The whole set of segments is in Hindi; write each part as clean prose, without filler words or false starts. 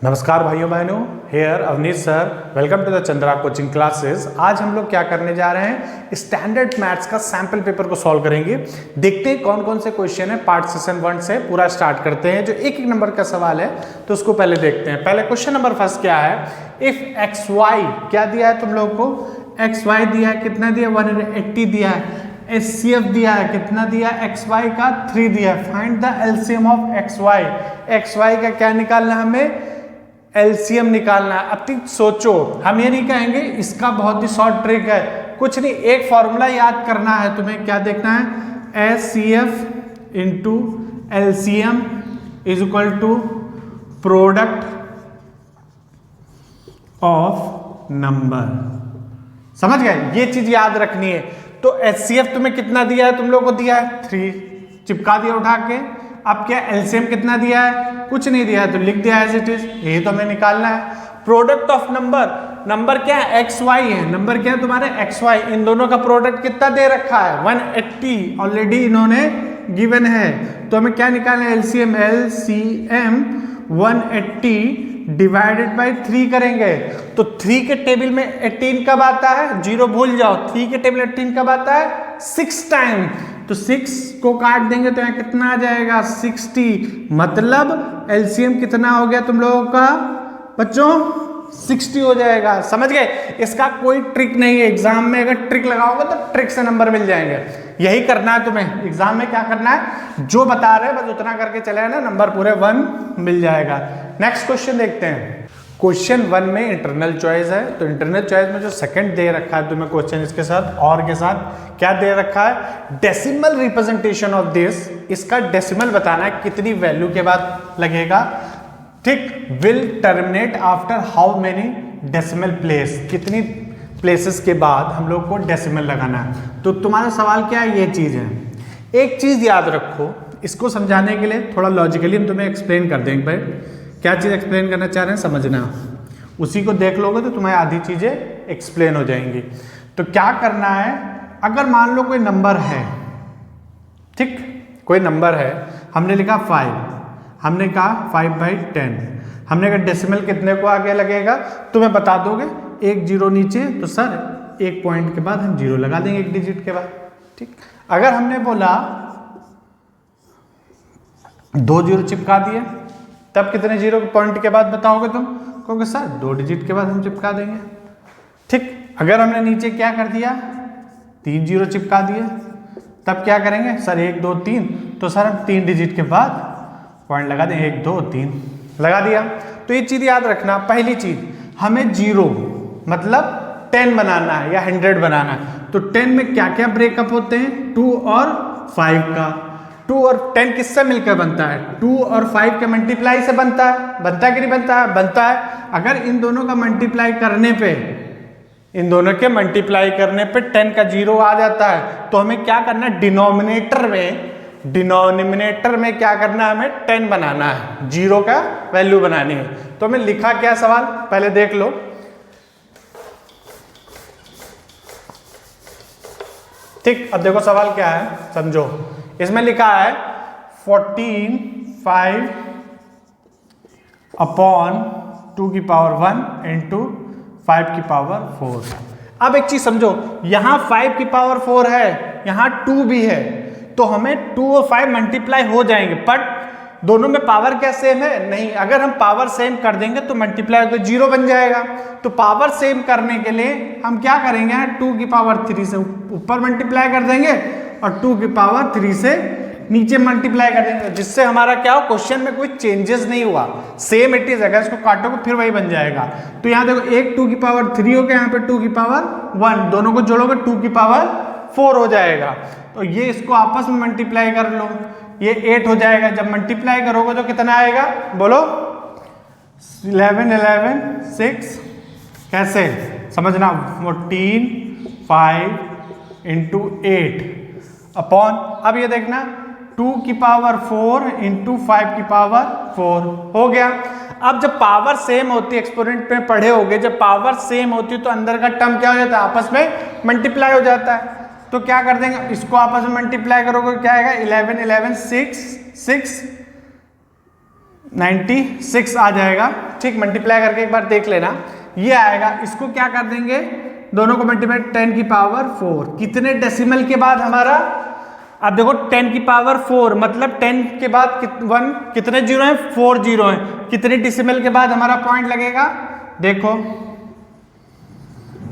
नमस्कार भाइयों बहनों, here Avnish sir, welcome to the Chandra coaching classes. आज हम लोग क्या करने जा रहे हैं, स्टैंडर्ड मैथ्स का सैंपल पेपर को सॉल्व करेंगे। देखते हैं कौन कौन से क्वेश्चन है। पार्ट सेशन 1 से पूरा स्टार्ट करते हैं। जो एक एक नंबर का सवाल है तो उसको पहले देखते हैं। पहले क्वेश्चन नंबर फर्स्ट क्या है, इफ एक्स वाई क्या दिया है तुम लोग को, एक्स वाई दिया है, कितना दिया 180 दिया है। एचसीएफ दिया है, कितना दिया एक्स वाई का 3 दिया है। Find the LCM of X Y. X Y का क्या निकालना है हमें, एलसीएम निकालना है। अब तुम सोचो, हम ये नहीं कहेंगे, इसका बहुत ही शॉर्ट ट्रिक है, कुछ नहीं, एक फॉर्मूला याद करना है तुम्हें। क्या देखना है, HCF into LCM is equal to product of number. समझ गए, ये चीज याद रखनी है। तो एचसीएफ तुम्हें कितना दिया है, तुम लोग को दिया है 3, चिपका दिया उठा के। अब क्या एलसीएम कितना दिया है, कुछ नहीं दिया है तो लिख दिया एज इट इज, यही तो हमें निकालना है। प्रोडक्ट ऑफ नंबर, नंबर क्या है एक्स वाई है, नंबर क्या है तुम्हारे एक्स वाई, इन दोनों का प्रोडक्ट कितना दे रखा है 180 ऑलरेडी इन्होंने गिवन है। तो हमें क्या निकालना है, एलसीएम, एलसीएम 180 डिवाइडेड बाई 3 करेंगे। तो 3 के टेबल में 18 कब आता है, 0 भूल जाओ, 3 के टेबल में 18 कब आता है 6 टाइम। तो 6 को काट देंगे तो यहाँ कितना आ जाएगा 60, मतलब एलसीएम कितना हो गया तुम लोगों का बच्चों 60 हो जाएगा। समझ गए, इसका कोई ट्रिक नहीं है। एग्जाम में अगर ट्रिक लगाओगे तो ट्रिक से नंबर मिल जाएंगे। यही करना है तुम्हें, एग्जाम में क्या करना है, जो बता रहे हैं बस उतना करके चले ना, नंबर पूरे 1 मिल जाएगा। नेक्स्ट क्वेश्चन देखते हैं। क्वेश्चन 1 में इंटरनल चॉइस है, तो इंटरनल चॉइस में जो सेकंड दे रखा है तुम्हें क्वेश्चन, इसके साथ और के साथ क्या दे रखा है, डेसिमल रिप्रेजेंटेशन ऑफ दिस। इसका डेसिमल बताना है, कितनी वैल्यू के बाद लगेगा, ठीक। Will terminate after how many decimal place, कितनी प्लेसेस के बाद हम लोग को डेसिमल लगाना है। तो तुम्हारा सवाल क्या है, ये चीज है। एक चीज याद रखो, इसको समझाने के लिए थोड़ा लॉजिकली हम तुम्हें एक्सप्लेन कर देंगे। भाई क्या चीज़ एक्सप्लेन करना चाह रहे हैं समझना, उसी को देख लोगे तो तुम्हें आधी चीज़ें एक्सप्लेन हो जाएंगी। तो क्या करना है, अगर मान लो कोई नंबर है, ठीक, कोई नंबर है, हमने लिखा 5, हमने कहा 5/10, हमने कहा डेसिमल कितने को आगे लगेगा, तुम्हें बता दोगे 1 0 नीचे, तो सर 1 पॉइंट के बाद हम 0 लगा देंगे, 1 डिजिट के बाद, ठीक। अगर हमने बोला 2 0 चिपका दिए, तब कितने 0 पॉइंट के बाद बताओगे तुम, कहोगे सर 2 डिजिट के बाद हम चिपका देंगे, ठीक। अगर हमने नीचे क्या कर दिया 3 0 चिपका दिए, तब क्या करेंगे सर 1 2 3, तो सर हम 3 डिजिट के बाद पॉइंट लगा दें, 1 2 3 लगा दिया। तो ये चीज याद रखना, पहली चीज हमें 0 मतलब 10 बनाना है या 100 बनाना है। तो 10 में क्या क्या ब्रेकअप होते हैं, 2 और 5 का। 2 और 10 किससे मिलकर बनता है, 2 और 5 के मल्टीप्लाई से बनता है, बनता है कि नहीं बनता है, बनता है। अगर इन दोनों का मल्टीप्लाई करने पे, इन दोनों के मल्टीप्लाई करने पे 10 का 0 आ जाता है, तो हमें क्या करना है, डिनोमिनेटर में क्या करना है, हमें 10 बनाना है, 0 का वैल्यू बनानी है। तो हमें लिखा क्या सवाल, पहले देख लो, ठीक। अब देखो सवाल क्या है, समझो। इसमें लिखा है 14 5 अपॉन 2 की पावर 1 इंटू 5 की पावर 4। अब एक चीज समझो, यहां 5 की पावर 4 है, यहां 2 भी है, तो हमें 2 और 5 मल्टीप्लाई हो जाएंगे, बट दोनों में पावर क्या सेम है, नहीं। अगर हम पावर सेम कर देंगे तो मल्टीप्लाई होकर 0 बन जाएगा। तो पावर सेम करने के लिए हम क्या करेंगे, 2 की पावर 3 से ऊपर मल्टीप्लाई कर देंगे और 2 की पावर 3 से नीचे मल्टीप्लाई कर देंगे, जिससे हमारा क्या हो, क्वेश्चन में कोई चेंजेस नहीं हुआ, सेम इट इज। अगर इसको काटोगे फिर वही बन जाएगा। तो यहाँ देखो, एक 2 की पावर 3 हो गया, यहाँ पे 2 की पावर 1, दोनों को जोड़ोगे 2 की पावर 4 हो जाएगा। तो ये इसको आपस में मल्टीप्लाई कर लो, ये 8 हो जाएगा। जब मल्टीप्लाई करोगे तो कितना आएगा, बोलो 11 11 6, कैसे समझना, 14 5 इंटू 8 अपॉन, अब ये देखना 2 की पावर 4 इंटू 5 की पावर 4 हो गया। अब जब पावर सेम होती है, एक्सपोनेंट में पढ़े होगे, जब पावर सेम होती है तो अंदर का टर्म क्या हो जाता है, आपस में मल्टीप्लाई हो जाता है। तो क्या कर देंगे, इसको आपस में मल्टीप्लाई करोगे क्या आएगा, 11 11 6 6 96 आ जाएगा। ठीक, मल्टीप्लाई करके एक बार देख लेना, ये आएगा। इसको क्या कर देंगे, दोनों को मल्टीप्लाई 10 की पावर 4, कितने डेसिमल के बाद हमारा, अब देखो 10 की पावर 4 मतलब 10 के बाद 1 कितने जीरो हैं, 4 जीरो हैं, कितने डेसिमल के बाद हमारा पॉइंट लगेगा, देखो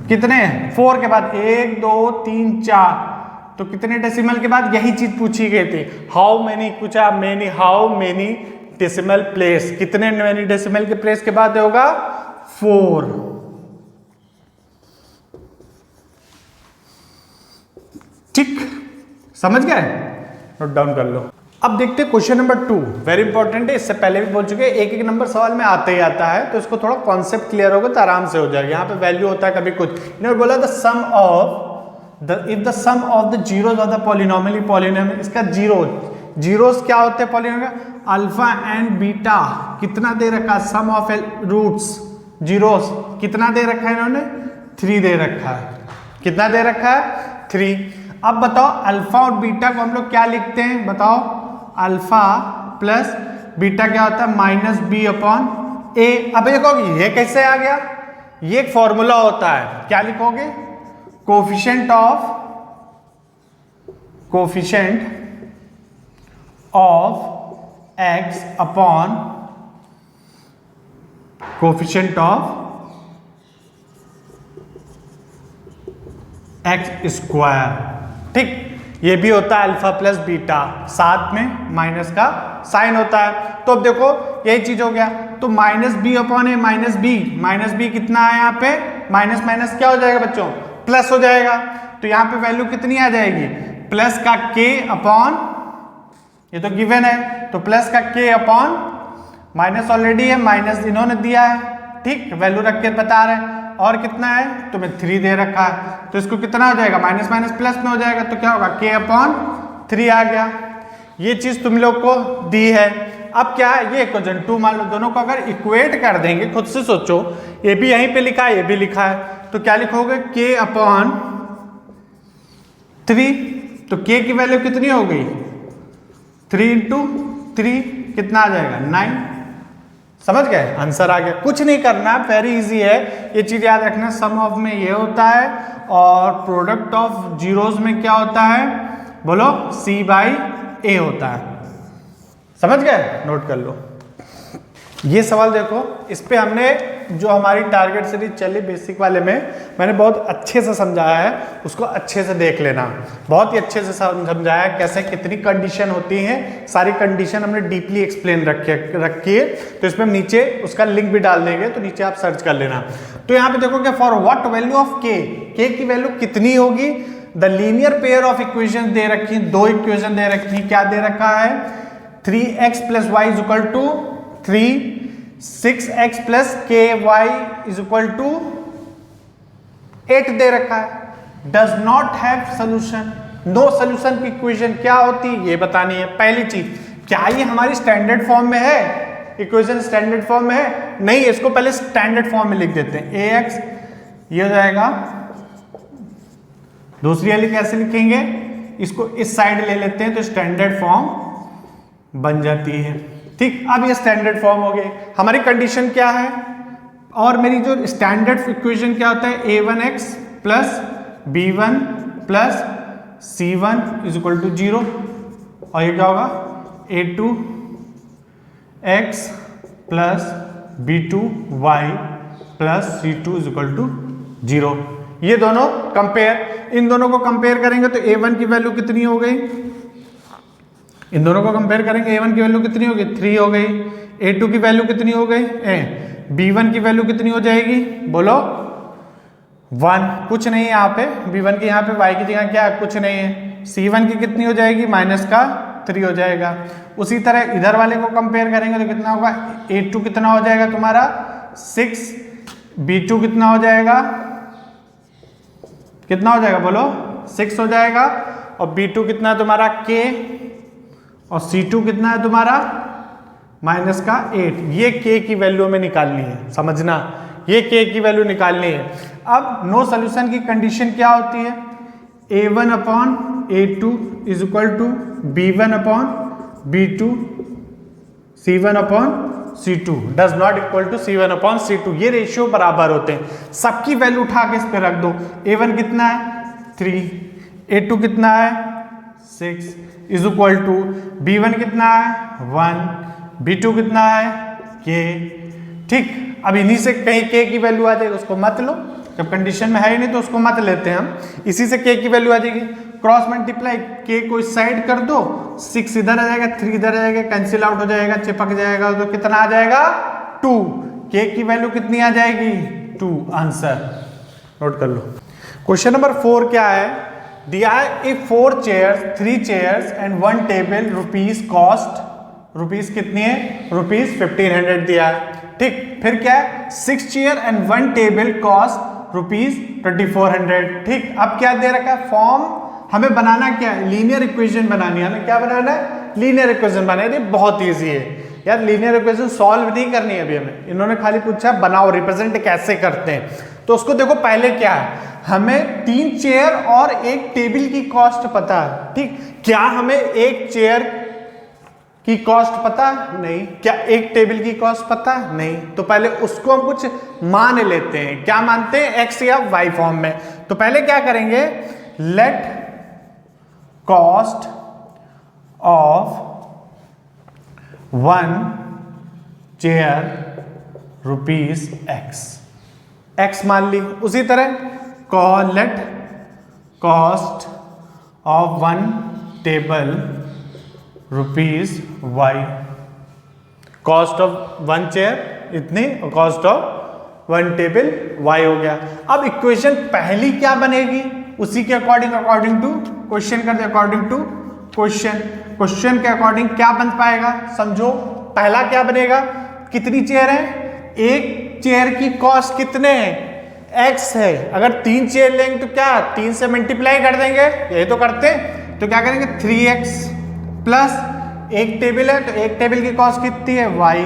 कितने, 4 के बाद 1 2 3 4, तो कितने डेसिमल के बाद, यही चीज पूछी गई थी, हाउ मेनी, पूछा many, how many decimal place, कितने मेनी डेसिमल के प्लेस के बाद होगा 4। ठीक, समझ गए, नोट डाउन कर लो। अब देखते हैं क्वेश्चन नंबर 2, वेरी इंपॉर्टेंट है, इससे पहले भी बोल चुके हैं, एक एक नंबर सवाल में आते ही आता है, तो इसको थोड़ा कॉन्सेप्ट क्लियर होगा तो आराम से हो जाएगा। यहाँ पे वैल्यू होता है कभी कुछ, इन्होंने बोला the sum of if the sum of the zeros of the polynomial, इसका जीरोस क्या होते हैं पॉलिनोमियल, अल्फा एंड बीटा, कितना दे रखा है, सम ऑफ रूट्स जीरोस कितना दे रखा है इन्होंने, 3 दे रखा है, कितना दे रखा है 3। अब बताओ अल्फा और बीटा को हम लोग क्या लिखते हैं, बताओ, अल्फा प्लस बीटा क्या होता है, माइनस बी अपॉन ए। अब देखो ये कैसे आ गया, ये एक फॉर्मूला होता है, क्या लिखोगे, coefficient of x upon coefficient of x square. ठीक, ये भी होता है अल्फा प्लस बीटा, साथ में माइनस का साइन होता है। तो अब देखो यही चीज हो गया, तो माइनस बी अपॉन ए माइनस बी कितना है, यहाँ पे माइनस माइनस क्या हो जाएगा बच्चों, प्लस हो जाएगा। तो यहां पे वैल्यू कितनी आ जाएगी, प्लस का k अपॉन, ये तो गिवन है, तो प्लस का k अपॉन माइनस ऑलरेडी है, माइनस इन्होंने दिया है, ठीक, वैल्यू रख के बता रहे हैं, और कितना है, तो मैं 3 दे रखा है, तो इसको कितना हो जाएगा, माइनस माइनस प्लस में हो जाएगा, तो क्या होगा, k अपॉन 3 आ गया। ये चीज तुम लोग को दी है। अब क्या है, ये इक्वेशन 2 मान लो, दोनों को अगर इक्वेट कर देंगे, खुद से सोचो, ये भी यहीं पे लिखा है, ये भी लिखा है, तो क्या लिखोगे, k अपॉन 3, तो k की वैल्यू कितनी हो गई, 3 इंटू 3 कितना आ जाएगा, 9। समझ गए, आंसर आ गया। कुछ नहीं करना, वेरी इजी है, ये चीज याद रखना, सम ऑफ में ये होता है और प्रोडक्ट ऑफ जीरोस में क्या होता है, बोलो, c/a होता है। समझ गए, नोट कर लो। ये सवाल देखो, इस पे हमने जो हमारी टारगेट सीरीज चली बेसिक वाले में, मैंने बहुत अच्छे से समझाया है, उसको अच्छे से देख लेना, बहुत ही अच्छे से समझाया है, कैसे कितनी कंडीशन होती हैं, सारी कंडीशन हमने डीपली एक्सप्लेन रखी है। तो इसमें हम नीचे उसका लिंक भी डाल देंगे, तो नीचे आप सर्च कर लेना। तो यहाँ पे देखो क्या, फॉर व्हाट वैल्यू ऑफ के की वैल्यू कितनी होगी, the linear pair of equation दे रखी, 2 इक्वेशन दे रखी, क्या दे रखा है, 3x + y = 3, 6x + ky = 8 दे रखा है। Does not have solution, no solution की इक्वेशन क्या होती है ये बतानी है। पहली चीज, क्या ये हमारी स्टैंडर्ड फॉर्म में है, इक्वेशन स्टैंडर्ड फॉर्म में है, नहीं, इसको पहले स्टैंडर्ड फॉर्म में लिख देते हैं, ax ये हो जाएगा, दूसरी वाली कैसे लिखेंगे, इसको इस साइड ले लेते हैं, तो स्टैंडर्ड फॉर्म बन जाती है। ठीक, अब ये स्टैंडर्ड फॉर्म हो गए। हमारी कंडीशन क्या है, और मेरी जो स्टैंडर्ड इक्वेशन क्या होता है, a1x + b1 + c1 = 0, और ये क्या होगा, a2x + b2y + c2 = 0। ये दोनों कंपेयर, इन दोनों को कंपेयर करेंगे तो a1 की वैल्यू कितनी हो गई, इन दोनों को कंपेयर करेंगे, a1 की वैल्यू कितनी हो गई, 3 हो गई, a2 की वैल्यू कितनी हो गई, b1 की वैल्यू कितनी हो जाएगी, बोलो 1, कुछ नहीं है यहाँ पे, b1 की यहाँ पे y की जगह क्या है, कुछ नहीं है, c1 की कितनी हो जाएगी, -3 हो जाएगा। उसी तरह इधर वाले को कंपेयर करेंगे तो कितना होगा, a2 कितना हो जाएगा तुम्हारा 6, b2 कितना हो जाएगा, कितना हो जाएगा बोलो 6 हो जाएगा, और b2 कितना है तुम्हारा k, और c2 कितना है तुम्हारा -8। ये k की वैल्यू में निकालनी है, समझना, ये k की वैल्यू निकालनी है। अब नो सोल्यूशन की कंडीशन क्या होती है, a1 upon a2 = b1 upon b2 c1 upon C2 does not equal to C1 upon C2। ये रेशियो बराबर होते हैं। सबकी वैल्यू उठा के इस पे रख दो। A1 कितना है 3, A2 कितना है 6 इज इक्वल टू B1 कितना है 1, B2 कितना है K। ठीक, अब इन्हीं से कहीं K की वैल्यू आ जाएगी, उसको मत लो, जब कंडीशन में है ही नहीं तो उसको मत लेते हैं हम। इसी से K की वैल्यू आ जाएगी, क्रॉस मल्टीप्लाई K को इस साइड कर दो, 6 इधर आ जाएगा, 3 इधर आ जाएगा, कैंसिल आउट हो जाएगा, चिपक जाएगा, तो कितना आ जाएगा 2। K की वैल्यू कितनी आ जाएगी 2। आंसर नोट कर लो। क्वेश्चन नंबर 4 क्या है, दिया है if 4 chairs 3 chairs and 1 table rupees cost, rupees कितनी है रुपीज 1500 दिया है। ठीक, फिर क्या है 6 chair and 1 table cost rupees 2400। ठीक, अब क्या दे रखा है फॉर्म, हमें बनाना क्या है लीनियर इक्वेशन बनानी है। हमें क्या बनाना है लीनियर इक्वेशन बनानी है। बहुत इजी है यार, लीनियर इक्वेशन सॉल्व नहीं करनी है अभी हमें, इन्होंने खाली पूछा बनाओ रिप्रेजेंट कैसे करते हैं। तो उसको देखो पहले क्या है, हमें 3 चेयर और 1 टेबल की कॉस्ट पता है। ठीक, क्या हमें 1 चेयर की कॉस्ट पता है नहीं, क्या 1 टेबल की कॉस्ट पता है नहीं, तो पहले उसको हम कुछ मान लेते हैं। क्या मानते हैं एक्स या वाई फॉर्म में। तो पहले क्या करेंगे, let cost of 1 chair rupees X, X मान ली। उसी तरह let cost of 1 table rupees Y, cost of 1 chair इतनी और कॉस्ट ऑफ 1 टेबल वाई हो गया। अब इक्वेशन पहली क्या बनेगी उसी के अकॉर्डिंग टू क्वेश्चन कर दे, अकॉर्डिंग टू क्वेश्चन, क्वेश्चन के अकॉर्डिंग क्या बन पाएगा समझो। पहला क्या बनेगा, कितनी चेयर है, 1 चेयर की कॉस्ट कितने हैं x है। अगर 3 चेयर लेंगे तो क्या 3 से मल्टीप्लाई कर देंगे, यही तो करते हैं। तो क्या करेंगे 3x प्लस 1 टेबल है तो 1 टेबल की कॉस्ट कितनी है y,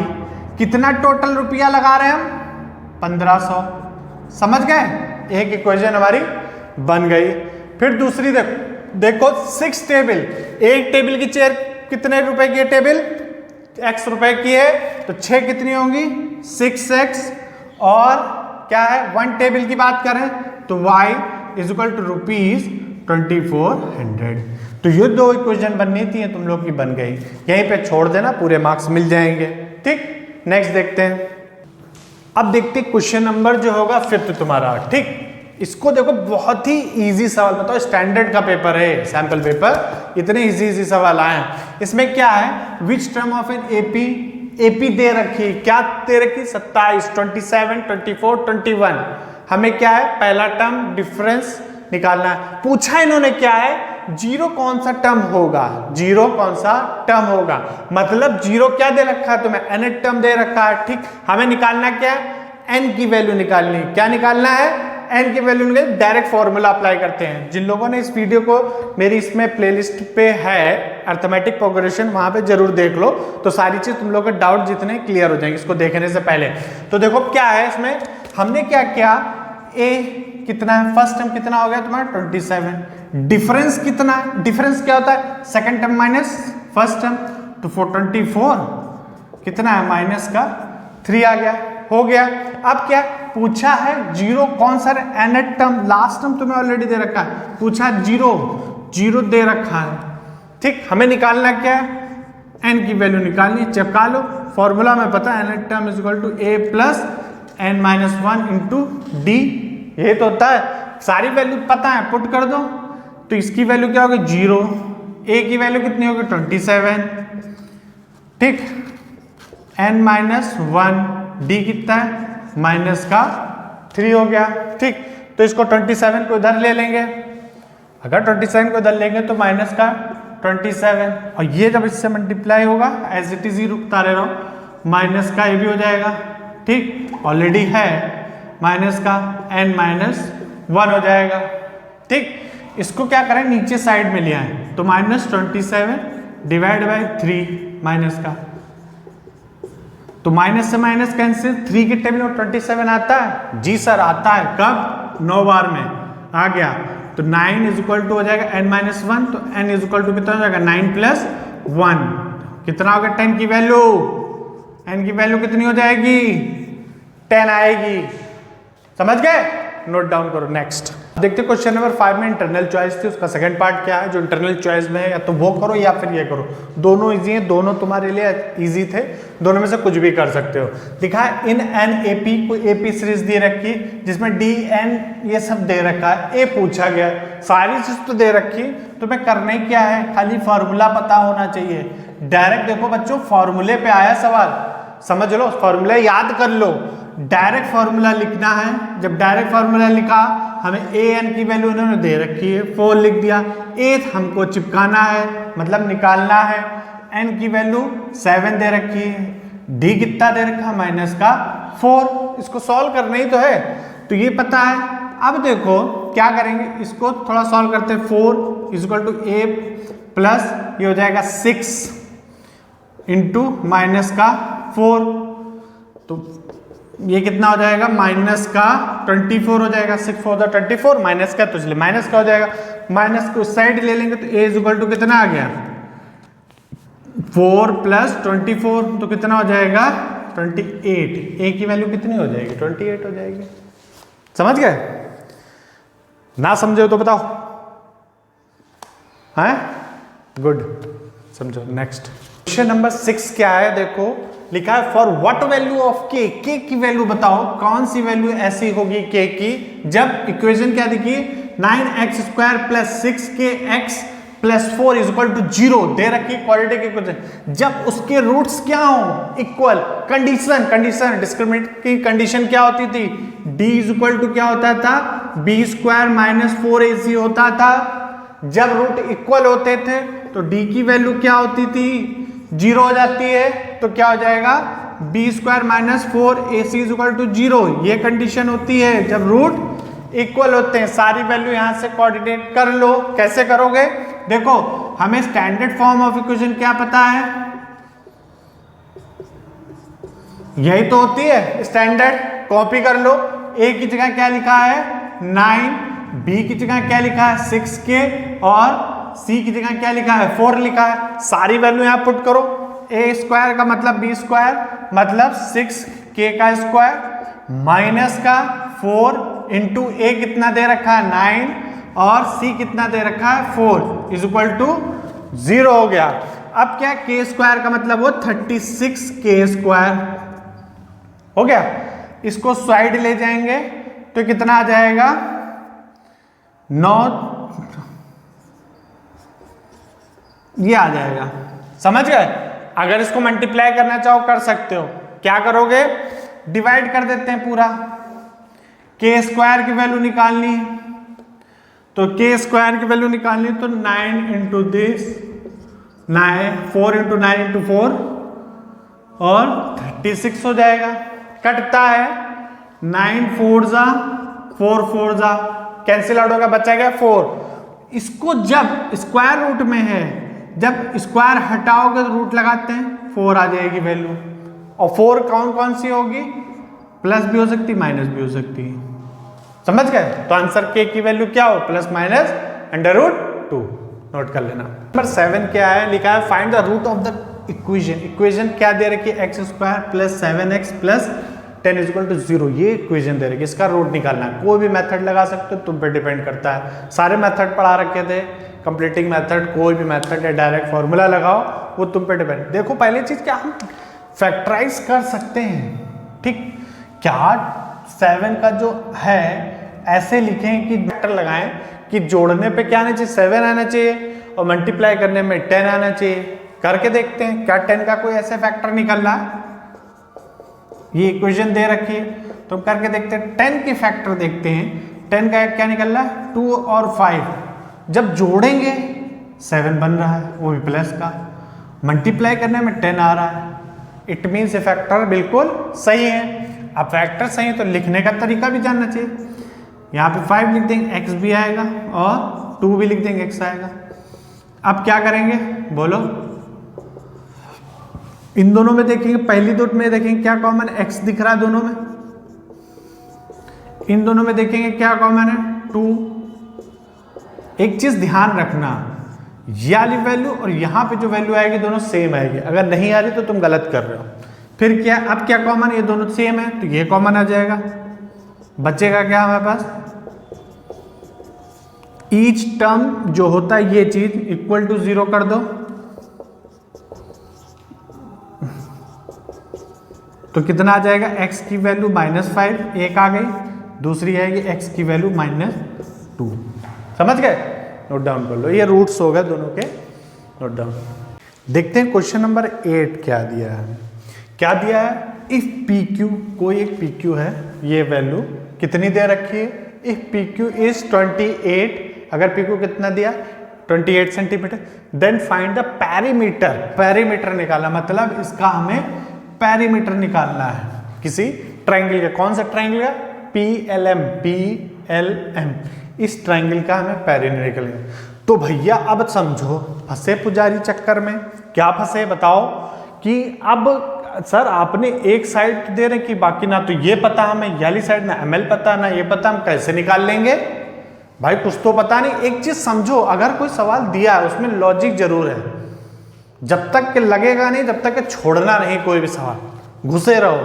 कितना टोटल रुपया लगा रहे हैं हम 1500। समझ गए, एक इक्वेशन हमारी बन गई। फिर दूसरी देखो 6 टेबल, 1 टेबल की चेयर कितने रुपए की है टेबल x रुपए की है, तो 6 कितनी होंगी 6x, और क्या है 1 टेबल की बात करें तो y is equal to rupees 2400। तो ये 2 इक्वेशन बननी थी, तुम लोग की बन गई, यहीं पे छोड़ देना पूरे मार्क्स मिल जाएंगे। ठीक, नेक्स्ट देखते हैं। अब देखते हैं क्वेश्चन नंबर जो होगा 5th तुम्हारा। ठीक, इसको देखो बहुत ही इजी सवाल, बताओ स्टैंडर्ड का पेपर है, सैंपल पेपर, इतने इजी सवाल आए हैं। इसमें क्या है, which term of an AP दे रखी, क्या दे रखी 27, 27, 24, 21। हमें क्या है पहला टर्म डिफरेंस निकालना है। पूछा इन्होंने क्या है, जीरो कौन सा टर्म होगा, जीरो कौन सा टर्म होगा, मतलब जीरो क्या दे रखा है तुम्हें, nth टर्म दे रखा है। ठीक, हमें निकालना क्या है, n की वैल्यू निकालनी है। क्या निकालना है, n की वैल्यू निकाल, डायरेक्ट फॉर्मूला अप्लाई करते हैं। जिन लोगों ने इस वीडियो को मेरी इसमें प्लेलिस्ट पे है अर्थमेटिक प्रोग्रेशन, वहां पे जरूर देख लो, तो सारी चीज तुम लोग के डाउट जितने क्लियर हो जाएंगे इसको देखने से पहले। तो देखो क्या है इसमें, हमने क्या किया, a कितना है, फर्स्ट टर्म कितना हो गया तुम्हारा 27, डिफरेंस कितना है, डिफरेंस क्या होता है second term minus first term, तो 424 कितना है माइनस का 3 आ गया, हो गया। अब क्या पूछा है, जीरो कौन सा nth टर्म, लास्ट टर्म तुम्हें ऑलरेडी दे रखा है, पूछा जीरो, जीरो दे रखा है। ठीक, हमें निकालना क्या है, n की वैल्यू निकालनी, चिपका लो फॉर्मूला में पता है, nth term is equal to a plus n minus 1 into D, ये तो होता है, सारी वैल्यू पता है, पुट कर दो। तो इसकी वैल्यू क्या होगी 0, a की वैल्यू कितनी होगी 27, ठीक, n माइनस 1, d कितना है माइनस का 3 हो गया। ठीक, तो इसको 27 को इधर ले लेंगे, अगर 27 को इधर लेंगे तो माइनस का 27, और ये जब इससे मल्टीप्लाई होगा एज इट इज ही रुकता रह रहा हूं, माइनस का ये भी हो जाएगा। ठीक, ऑलरेडी है माइनस का n माइनस 1 हो जाएगा। ठीक, इसको क्या करें नीचे साइड में ले आए, तो माइनस 27 डिवाइड बाई 3 माइनस का, तो माइनस से माइनस कैंसिल, 3 के टेबल में 27 आता है, जी सर आता है, कब 9 बार में आ गया, तो 9 इज इक्वल टू हो जाएगा n माइनस 1, तो n इज इक्वल टू कितना हो जाएगा 9 प्लस 1, कितना होगा 10 की वैल्यू, n की वैल्यू कितनी हो जाएगी 10 आएगी। समझ गए, नोट डाउन करो। नेक्स्ट देखते क्वेश्चन नंबर 5 में इंटरनल चॉइस थी, उसका सेकंड पार्ट क्या है। जो इंटरनल चॉइस में है या तो वो करो या फिर ये करो, दोनों इजी हैं, दोनों तुम्हारे लिए इजी थे, दोनों में से कुछ भी कर सकते हो। दिखा है इन एन एपी, कोई एपी सीरीज दे रखी जिसमें डी एन ये सब दे रखा है, ए पूछा गया, सारी चीज तो दे रखी, तुम्हें करना ही क्या है, खाली फॉर्मूला पता होना चाहिए। डायरेक्ट देखो बच्चों फॉर्मूले पे आया सवाल, समझ लो, फॉर्मूला याद कर लो, डायरेक्ट फार्मूला लिखना है। जब डायरेक्ट फार्मूला लिखा, हमें ए एन की वैल्यू इन्होंने दे रखी है 4 लिख दिया, ए हमको चिपकाना है मतलब निकालना है, एन की वैल्यू 7 दे रखी है, डी कितना दे रखा माइनस का 4, इसको सॉल्व करना ही तो है, तो ये पता है। अब देखो क्या करेंगे, इसको थोड़ा सॉल्व करते हैं। 4 इक्वल टू ए प्लस ये हो जाएगा 6 इंटू माइनस का 4, तो ये कितना हो जाएगा माइनस का 24 हो जाएगा। 6 4 24 माइनस का, तो इसलिए माइनस का हो जाएगा। माइनस को उस साइड ले लेंगे तो ए इक्वल टू कितना आ गया 4 प्लस 24, तो कितना हो जाएगा 28। ए की वैल्यू कितनी हो जाएगी 28 हो जाएगी। समझ गए, ना समझे हो तो बताओ, है गुड, समझो। नेक्स्ट क्वेश्चन नंबर 6 क्या है, देखो लिखा है फॉर व्हाट वैल्यू ऑफ के, के की वैल्यू बताओ, कौन सी वैल्यू ऐसी होगी के की जब इक्वेशन क्या दिखी 9x² plus 6kx plus 4 is equal to 0 दे रखी क्वाड्रेटिक इक्वेशन, जब उसके रूट्स क्या हो इक्वल। कंडीशन डिस्क्रिमिनेंट की कंडीशन क्या होती थी, d इज इक्वल टू क्या होता था b² माइनस 4ac होता था। जब रूट इक्वल होते थे तो d की वैल्यू क्या होती थी 0 हो जाती है, तो क्या हो जाएगा b² minus 4ac is equal to 0, ये कंडीशन होती है जब रूट इक्वल होते हैं। सारी वैल्यू यहां से कोऑर्डिनेट कर लो। कैसे करोगे, देखो हमें स्टैंडर्ड फॉर्म ऑफ इक्वेशन क्या पता है, यही तो होती है स्टैंडर्ड, कॉपी कर लो। a की जगह क्या लिखा है 9, b की जगह क्या लिखा है 6k और c की जगह क्या लिखा है 4 लिखा है। सारी वैल्यू यहां पुट करो, a² का मतलब b² मतलब 6k का स्क्वायर माइनस का 4 इंटू a कितना दे रखा है 9 और c कितना दे रखा है 4 इज इक्वल टू 0 हो गया। अब क्या k² का मतलब वो 36k² हो गया। इसको साइड ले जाएंगे तो कितना आ जाएगा 9, ये आ जाएगा। समझ गए, अगर इसको मल्टीप्लाई करना चाहो कर सकते हो। क्या करोगे, डिवाइड कर देते हैं पूरा, k² की वैल्यू निकालनी है, तो k² की वैल्यू निकालनी तो 9 इंटू दिस 9, 4 इंटू 9 इंटू 4 और 36 हो जाएगा। कटता है 9 4 जा 4 4 जा, कैंसिल आउट होगा, बचा गया 4। इसको जब स्क्वायर रूट में है, जब स्क्वायर हटाओगे तो रूट लगाते हैं 4 आ जाएगी वैल्यू, और 4 कौन सी होगी, प्लस भी हो सकती माइनस भी हो सकती है। समझ गए, तो आंसर के की वैल्यू क्या हो प्लस माइनस √2, नोट कर लेना। नंबर 7 क्या है, लिखा है find the root of the equation. Equation क्या दे रखी है x² plus 7x plus 10 is equal to 0, ये इक्वेशन दे रखी है, इसका रूट निकालना है। कोई भी मेथड लगा सकते हो, तुम पे डिपेंड करता है। सारे मेथड पढ़ा रखे थे, कंप्लीटिंग मेथड, कोई भी मेथड या डायरेक्ट फॉर्मूला लगाओ, वो तुम पे डिपेंड। देखो पहली चीज क्या हम फैक्टराइज कर सकते हैं, ठीक, क्या 7 का जो है ऐसे लिखें कि फैक्टर लगाएं कि जोड़ने पे क्या आना चाहिए 7 आना चाहिए और मल्टीप्लाई करने में 10 आना चाहिए। करके देखते हैं क्या 10 का कोई ऐसे फैक्टर निकल रहा है। ये इक्वेशन दे रखी है तो करके देखते हैं, 10 की फैक्टर देखते हैं। 10 का क्या निकल रहा है 2 और 5, जब जोड़ेंगे 7 बन रहा है, वो भी प्लस का, मल्टीप्लाई करने में 10 आ रहा है। इट मीन्स ये फैक्टर बिल्कुल सही है। अब फैक्टर सही है तो लिखने का तरीका भी जानना चाहिए। यहाँ पे 5 लिख देंगे x भी आएगा और 2 भी लिख देंगे x आएगा। अब क्या करेंगे बोलो, इन दोनों में देखेंगे, पहली दो में देखेंगे क्या कॉमन x दिख रहा है दोनों में, इन दोनों में देखेंगे क्या कॉमन है 2। एक चीज ध्यान रखना, ये वाली वैल्यू और यहाँ पे जो वैल्यू आएगी दोनों सेम आएगी, अगर नहीं आ रही तो तुम गलत कर रहे हो। फिर क्या, अब क्या कॉमन, ये दोनों सेम है तो ये कॉमन आ जाएगा। बचेगा क्या हमारे पास, ईच टर्म जो होता है ये चीज इक्वल टू 0 कर दो, तो कितना आ जाएगा, x की वैल्यू -5 एक आ गई, दूसरी है ये x की वैल्यू -2। समझ गए, नोट डाउन कर लो, ये रूट्स हो गए दोनों के, नोट डाउन। देखते हैं क्वेश्चन नंबर 8 क्या दिया है। क्या दिया है, इफ PQ, कोई एक PQ है, ये वैल्यू कितनी दे रखी है, इफ PQ इज 28, अगर PQ कितना दिया 28 centimetre, then find the perimeter, perimeter निकालना मतलब इसका हमें पेरीमीटर निकालना है किसी ट्रायंगल का। कौन सा ट्रायंगल का, PLM, इस ट्रायंगल का हमें पेरीमीटर निकालना। तो भैया अब समझो, फंसे पुजारी चक्कर में, क्या फंसे बताओ, कि अब सर आपने एक साइड दे रहे कि बाकी ना तो ये पता हमें, ये वाली साइड ना ML पता ना ये पता, हम कैसे निकाल लेंगे भाई, कुछ तो पता नहीं। एक चीज समझो, अगर कोई सवाल दिया है उसमें लॉजिक जरूर है, जब तक कि लगेगा नहीं, जब तक कि छोड़ना नहीं कोई भी सवाल, घुसे रहो,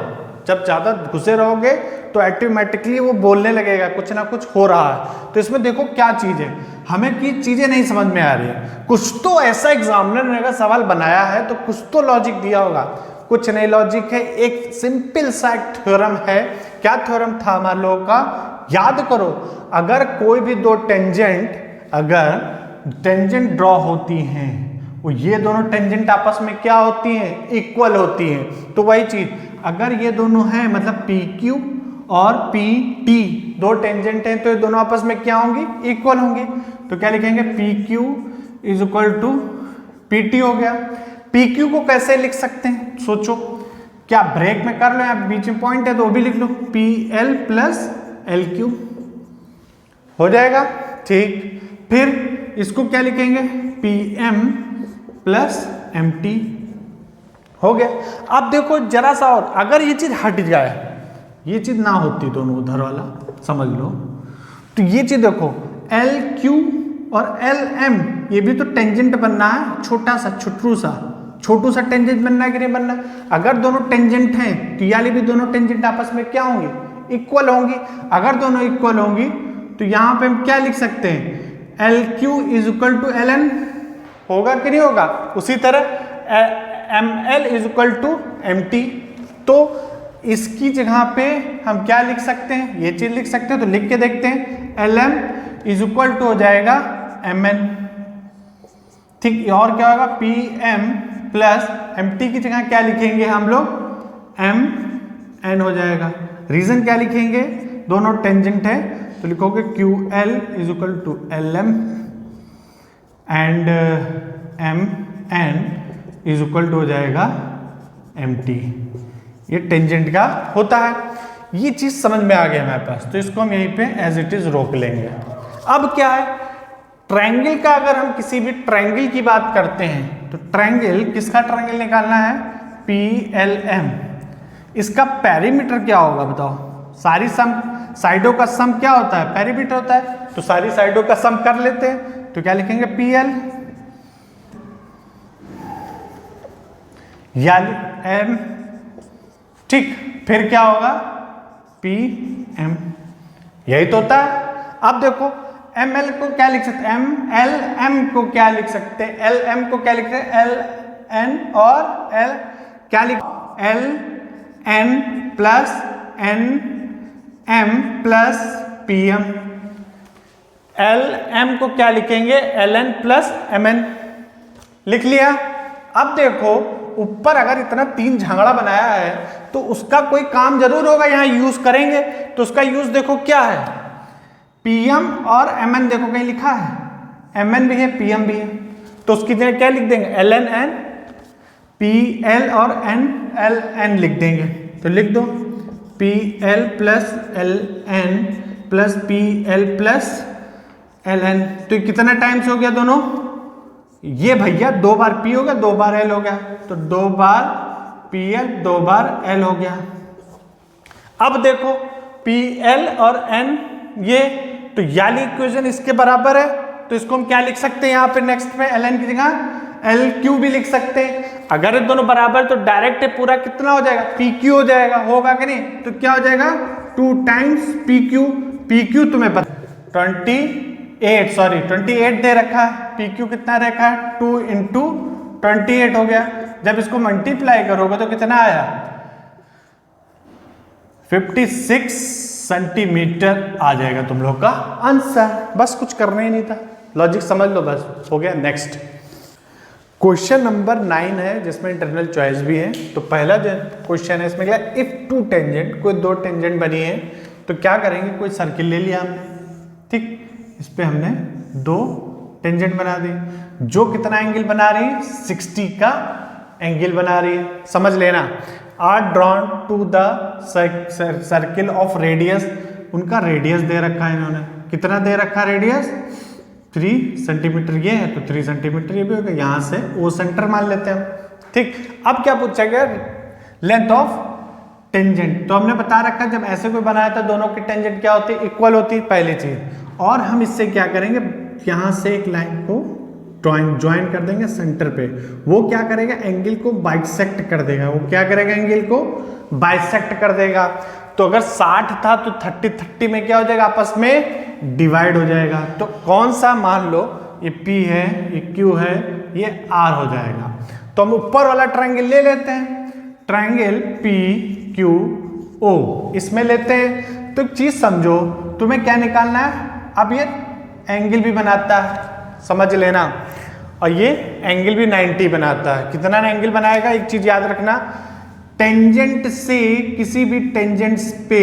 जब ज्यादा घुसे रहोगे तो ऑटोमेटिकली वो बोलने लगेगा कुछ ना कुछ हो रहा है। तो इसमें देखो क्या चीज है, हमें की चीजें नहीं समझ में आ रही है, कुछ तो ऐसा एग्जामिनर ने अगर सवाल बनाया है तो कुछ तो लॉजिक दिया होगा, कुछ नहीं लॉजिक है, एक सिंपल सा एक थ्योरम है। क्या थ्योरम था हमारे लोगों का, याद करो, अगर कोई भी दो टेंजेंट, अगर टेंजेंट ड्रॉ होती हैं, वो ये दोनों टेंजेंट आपस में क्या होती हैं, इक्वल होती हैं। तो वही चीज, अगर ये दोनों हैं मतलब PQ और PT दो टेंजेंट हैं, तो ये दोनों आपस में क्या होंगी, इक्वल होंगी। तो क्या लिखेंगे, PQ is equal to PT हो गया। PQ को कैसे लिख सकते हैं, सोचो, क्या ब्रेक में कर लो या बीच में पॉइंट है तो वो भी लिख लो, PL प्लस LQ हो जाएगा, ठीक। फिर इसको क्या लिखेंगे, PM प्लस MT हो गया। अब देखो जरा सा और, अगर ये चीज हट जाए, ये चीज ना होती दोनों उधर वाला, समझ लो, तो ये चीज देखो LQ और LM, ये भी तो टेंजेंट बनना है, छोटा सा छोटू सा टेंजेंट बनना है कि नहीं बनना। अगर दोनों टेंजेंट हैं तो यानी भी दोनों टेंजेंट आपस में क्या होंगी, इक्वल होंगी। अगर दोनों इक्वल होंगी तो यहां पे हम क्या लिख सकते हैं, LQ is equal to LN होगा कि नहीं होगा। उसी तरह ML is equal to MT, तो इसकी जगह पे हम क्या लिख सकते हैं, ये चीज लिख सकते हैं, तो लिख के देखते हैं, LM इज इक्वल टू हो जाएगा MN, ठीक। और क्या होगा, PM प्लस MT की जगह क्या लिखेंगे हम लोग, MN हो जाएगा। रीजन क्या लिखेंगे, दोनों टेंजेंट है तो लिखोगे QL is equal to LM and MN is equal to हो जाएगा MT। ये टेंजेंट का होता है, ये चीज समझ में आ गया हमारे पास, तो इसको हम यहीं पे एज इट इज रोक लेंगे। अब क्या है, ट्रायंगल का, अगर हम किसी भी ट्रायंगल की बात करते हैं तो ट्रायंगल, किसका ट्रायंगल निकालना है, PLM, इसका पेरीमीटर क्या होगा बताओ, सारी सम साइडों का सम क्या होता है, पेरीमीटर होता है, तो सारी साइडों का सम कर लेते हैं, तो क्या लिखेंगे, PL या M, ठीक। फिर क्या होगा, PM, यही तो होता है। अब देखो ML को क्या लिख सकते हैं, LM को क्या लिख सकते हैं, LM को क्या लिख सकते हैं, LN और L क्या लिख, LN plus NM plus PM, LM को क्या लिखेंगे, LN प्लस MN, लिख लिया। अब देखो ऊपर अगर इतना तीन झगड़ा बनाया है तो उसका कोई काम जरूर होगा, यहाँ यूज करेंगे, तो उसका यूज देखो क्या है, PM और MN देखो कहीं लिखा है, MN भी है PM भी है, तो उसकी जगह क्या लिख देंगे, LN PL और LN लिख देंगे, तो लिख दो PL plus LN plus PL plus LN। तो कितना टाइम्स हो गया दोनों, ये भैया 2 बार P हो गया, 2 बार L हो गया, तो 2 बार PL 2 बार L हो गया। अब देखो PL और N ये, तो याली इक्वेशन इसके बराबर है, तो इसको हम क्या लिख सकते हैं, यहाँ पे नेक्स्ट में LN की जगह LQ भी लिख सकते हैं। अगर ये दोनों बराबर तो डायरेक्ट पूरा कितना हो जाएगा, पी क्यू हो जाएगा, होगा कि नहीं? तो क्या हो जाएगा 2 times P Q. P Q तुम्हें पता 28 दे रखा है, पी क्यू कितना रखा है 2 इंटू 28 हो गया। जब इसको मल्टीप्लाई करोगे तो कितना आया 56 सेंटीमीटर आ जाएगा तुम लोग का आंसर। बस कुछ करना ही नहीं था, लॉजिक समझ लो, बस हो गया। नेक्स्ट क्वेश्चन नंबर 9 है जिसमें इंटरनल चॉइस भी है। तो पहला जो क्वेश्चन है इसमें क्या, इफ टू टेंजेंट, कोई दो टेंजेंट बनी है तो क्या करेंगे, कोई सर्किल ले लिया हमने, ठीक, इस पे हमने दो टेंजेंट बना दी, जो कितना एंगल बना रही है 60 का एंगल बना रही है। समझ लेना, are drawn to the circle of radius, उनका रेडियस दे रखा है इन्होंने, कितना दे रखा रेडियस 3 सेंटीमीटर ये है तो 3 सेंटीमीटर ये भी होगा, यहां से ओ सेंटर मान लेते हैं हम, ठीक। अब क्या पूछा गया, लेंथ ऑफ टेंजेंट, तो हमने बता रखा जब ऐसे कोई बनाया था दोनों की टेंजेंट क्या होती है, इक्वल होती है, पहली चीज। और हम इससे क्या करेंगे, यहां से एक लाइन को ज्वाइन कर देंगे सेंटर पे, वो क्या करेगा एंगल को बाइसेक्ट कर देगा, वो क्या करेगा एंगल को बाइसेक्ट कर देगा। तो अगर 60 था तो 30 में क्या हो जाएगा, आपस में डिवाइड हो जाएगा। तो कौन सा, मान लो ये P है, ये Q है, ये R हो जाएगा। तो हम ऊपर वाला ट्रायंगल ले लेते हैं, ट्रायंगल PQO इसमें लेते हैं। तो एक चीज समझो, तुम्हें क्या निकालना है, अब ये एंगल भी बनाता है, समझ लेना, और ये एंगल भी 90 बनाता है। कितना एंगल बनाएगा, एक चीज याद रखना, टेंजेंट से किसी भी टेंजेंट पे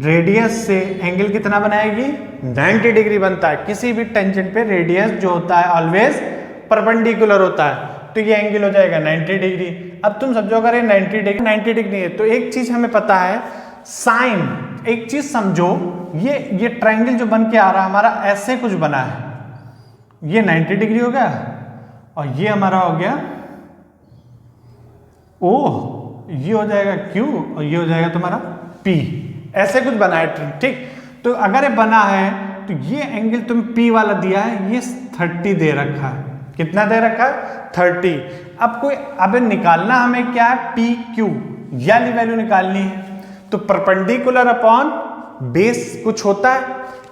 रेडियस से एंगल कितना बनाएगी 90 डिग्री बनता है। किसी भी टेंजेंट पे रेडियस जो होता है ऑलवेज परपेंडिकुलर होता है, तो ये एंगल हो जाएगा 90 डिग्री। अब तुम समझो अगर ये 90 डिग्री है तो एक चीज हमें पता है साइन, एक चीज समझो, ये ट्रायंगल जो बन के आ रहा है हमारा ऐसे कुछ बना है, ये 90 डिग्री हो गया और ये हमारा हो गया O, ये हो जाएगा Q और ये हो जाएगा तुम्हारा P, ऐसे कुछ बना है, ठीक। तो अगर ये बना है तो ये एंगल तुम P वाला दिया है, ये 30 दे रखा है, कितना दे रखा है 30। अब निकालना हमें क्या है PQ, यानी वैल्यू निकालनी है। तो परपेंडिकुलर अपॉन बेस कुछ होता है,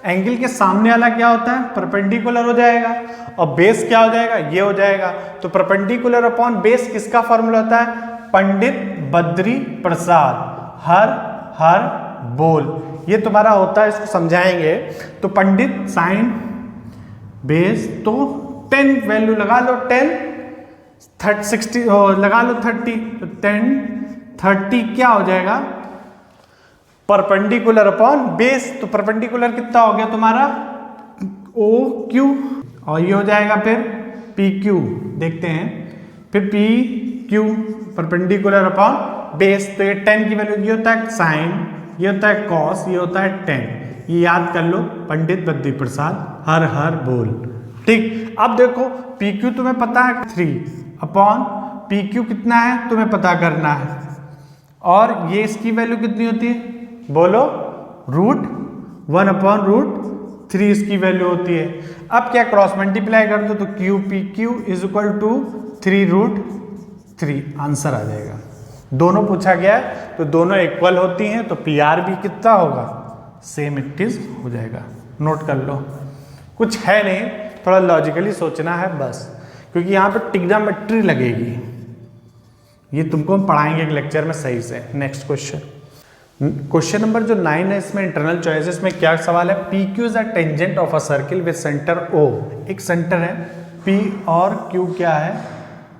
एंगल के सामने वाला क्या होता है परपेंडिकुलर हो जाएगा, और बेस क्या हो जाएगा ये हो जाएगा। तो परपेंडिकुलर अपॉन बेस किसका फॉर्मूला होता है, पंडित बद्री प्रसाद हर हर बोल, ये तुम्हारा होता है, इसको समझाएंगे। तो पंडित साइन बेस, तो 10 वैल्यू लगा लो, 10 60 लगा लो 30, तो 10 30 क्या हो जाएगा परपेंडिकुलर अपॉन बेस। तो परपेंडिकुलर कितना हो गया तुम्हारा OQ, और ये हो जाएगा फिर PQ, देखते हैं फिर PQ परपेंडिकुलर अपॉन बेस। तो ये 10 की वैल्यू ये होता है साइन, ये होता है कॉस, ये होता है 10, ये याद कर लो, पंडित बद्री प्रसाद हर हर बोल, ठीक। अब देखो PQ तुम्हें पता है 3 अपॉन PQ कितना है तुम्हें पता करना है, और ये इसकी वैल्यू कितनी होती है बोलो, √1 अपॉन √3 इसकी वैल्यू होती है। अब क्या क्रॉस मल्टीप्लाई कर दो तो QPQ is equal to 3√3, answer आ जाएगा। दोनों पूछा गया है तो दोनों इक्वल होती हैं, तो PR भी कितना होगा सेम इट इज हो जाएगा। नोट कर लो, कुछ है नहीं, थोड़ा लॉजिकली सोचना है बस, क्योंकि यहाँ पे ट्रिग्नोमेट्री लगेगी, ये तुमको हम पढ़ाएंगे एक लेक्चर में सही से। नेक्स्ट क्वेश्चन नंबर जो 9 है, इसमें इंटरनल चॉइसेस में क्या सवाल है, PQ is a tangent of a circle with centre O, एक सेंटर है P और Q क्या है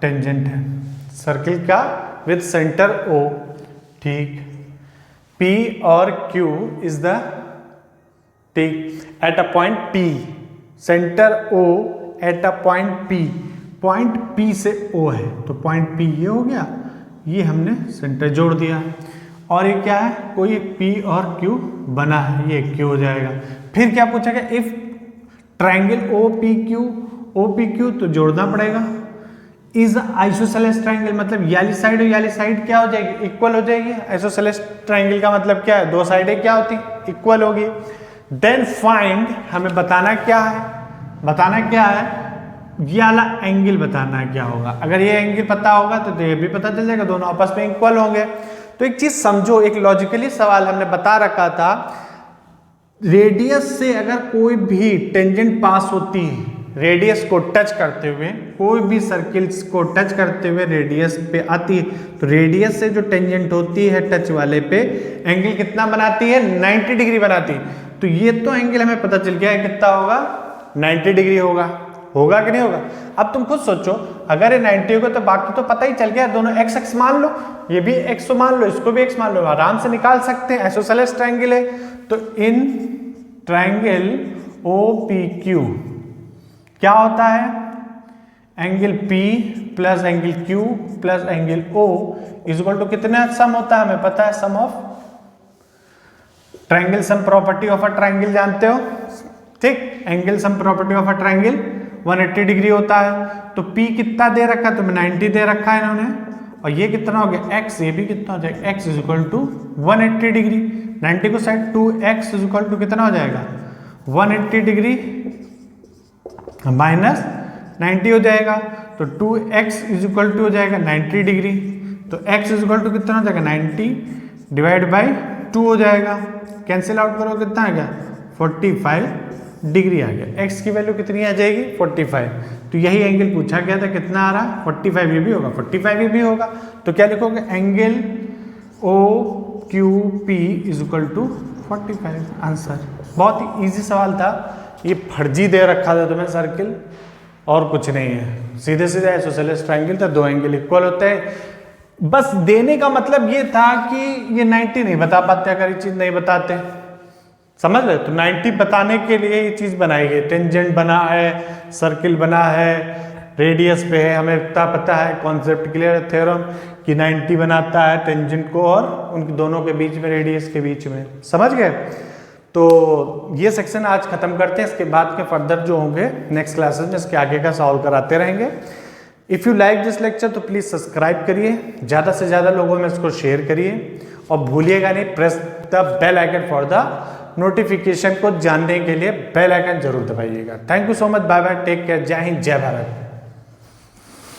टेंजेंट है सर्किल का विद सेंटर O, ठीक। P और Q इज द, ठीक, at a point P, centre O at a point P, point P से O है, तो पॉइंट P ये हो गया, ये हमने सेंटर जोड़ दिया, और ये क्या है कोई एक P और Q बना है, ये Q हो जाएगा। फिर क्या पूछा गया, इफ ट्रायंगल OPQ तो जोड़ना पड़ेगा, इज आइसोसेलेस ट्रायंगल, मतलब याली साइड और याली साइड क्या हो जाएगी इक्वल हो जाएगी। आइसोसेलेस ट्रायंगल का मतलब क्या है, दो साइडें क्या होती इक्वल होगी। देन फाइंड, हमें बताना क्या है ये वाला एंगल बताना है क्या होगा। अगर ये एंगल पता होगा तो ये भी पता चल जाएगा, दोनों आपस में इक्वल होंगे। तो एक चीज समझो, एक लॉजिकली सवाल हमने बता रखा था, रेडियस से अगर कोई भी टेंजेंट पास होती है, रेडियस को टच करते हुए, कोई भी सर्किल्स को टच करते हुए रेडियस पे आती है, तो रेडियस से जो टेंजेंट होती है टच वाले पे एंगल कितना बनाती है, 90 डिग्री बनाती है। तो ये तो एंगल हमें पता चल गया है कितना होगा, 90 डिग्री होगा। होगा कि नहीं होगा? अब तुम खुद सोचो, अगर ये 90 होगा तो बाकी तो पता ही चल गया, दोनों x x मान लो, ये भी x मान लो, इसको भी x मान लो, आराम से निकाल सकते हैं। आइसोसेलेस ट्रायंगल है, तो इन ट्रायंगल OPQ क्या होता है, angle P plus angle Q plus angle O is equal to कितना सम होता है, हमें पता है, sum of triangle sum property of a triangle जानते हो, ठीक। Angle sum property of a triangle 180 degree होता है। तो P कितना दे रखा है, तो 90 दे रखा है इन्होंने, और ये कितना हो गया x, ये भी कितना हो जाएगा x is equal to 180 degree. 90 को side 2x is equal to कितना हो जाएगा 180 डिग्री माइनस 90 हो जाएगा, तो 2x इज इक्वल टू हो जाएगा 90 डिग्री। तो x इज इक्वल टू कितना हो जाएगा 90 डिवाइड बाई 2 हो जाएगा, कैंसिल आउट करो कितना आ गया 45 डिग्री आ गया। x की वैल्यू कितनी आ जाएगी 45। तो यही एंगल पूछा गया था, कितना आ रहा 45, ये भी होगा 45, ये भी होगा। तो क्या लिखोगे, angle OQP is equal to 45, answer. बहुत ही इजी सवाल था, ये फर्जी दे रखा था तुम्हें सर्किल, और कुछ नहीं है, सीधे सीधे आइसोसेलेस ट्रायंगल था, दो एंगल इक्वल होते हैं। बस देने का मतलब ये था कि ये 90 नहीं बता पाते अगर ये चीज नहीं बताते, समझ रहे? तो 90 बताने के लिए ये चीज बनाई गई, टेंजेंट बना है, सर्किल बना है, रेडियस पे है, हमें इतना पता है, कॉन्सेप्ट क्लियर है, थ्योरम कि 90 बनाता है टेंजेंट को और उन दोनों के बीच में, रेडियस के बीच में, समझ गए? तो ये सेक्शन आज खत्म करते हैं, इसके बाद के फर्दर जो होंगे नेक्स्ट क्लासेस में इसके आगे का सॉल्व कराते रहेंगे। If you like this lecture तो प्लीज़ सब्सक्राइब करिए, ज़्यादा से ज़्यादा लोगों में इसको शेयर करिए, और भूलिएगा नहीं, press the bell icon for the notification को जानने के लिए बेल आइकन जरूर दबाइएगा। Thank you so much, bye bye, take care, जय हिंद, जय भारत।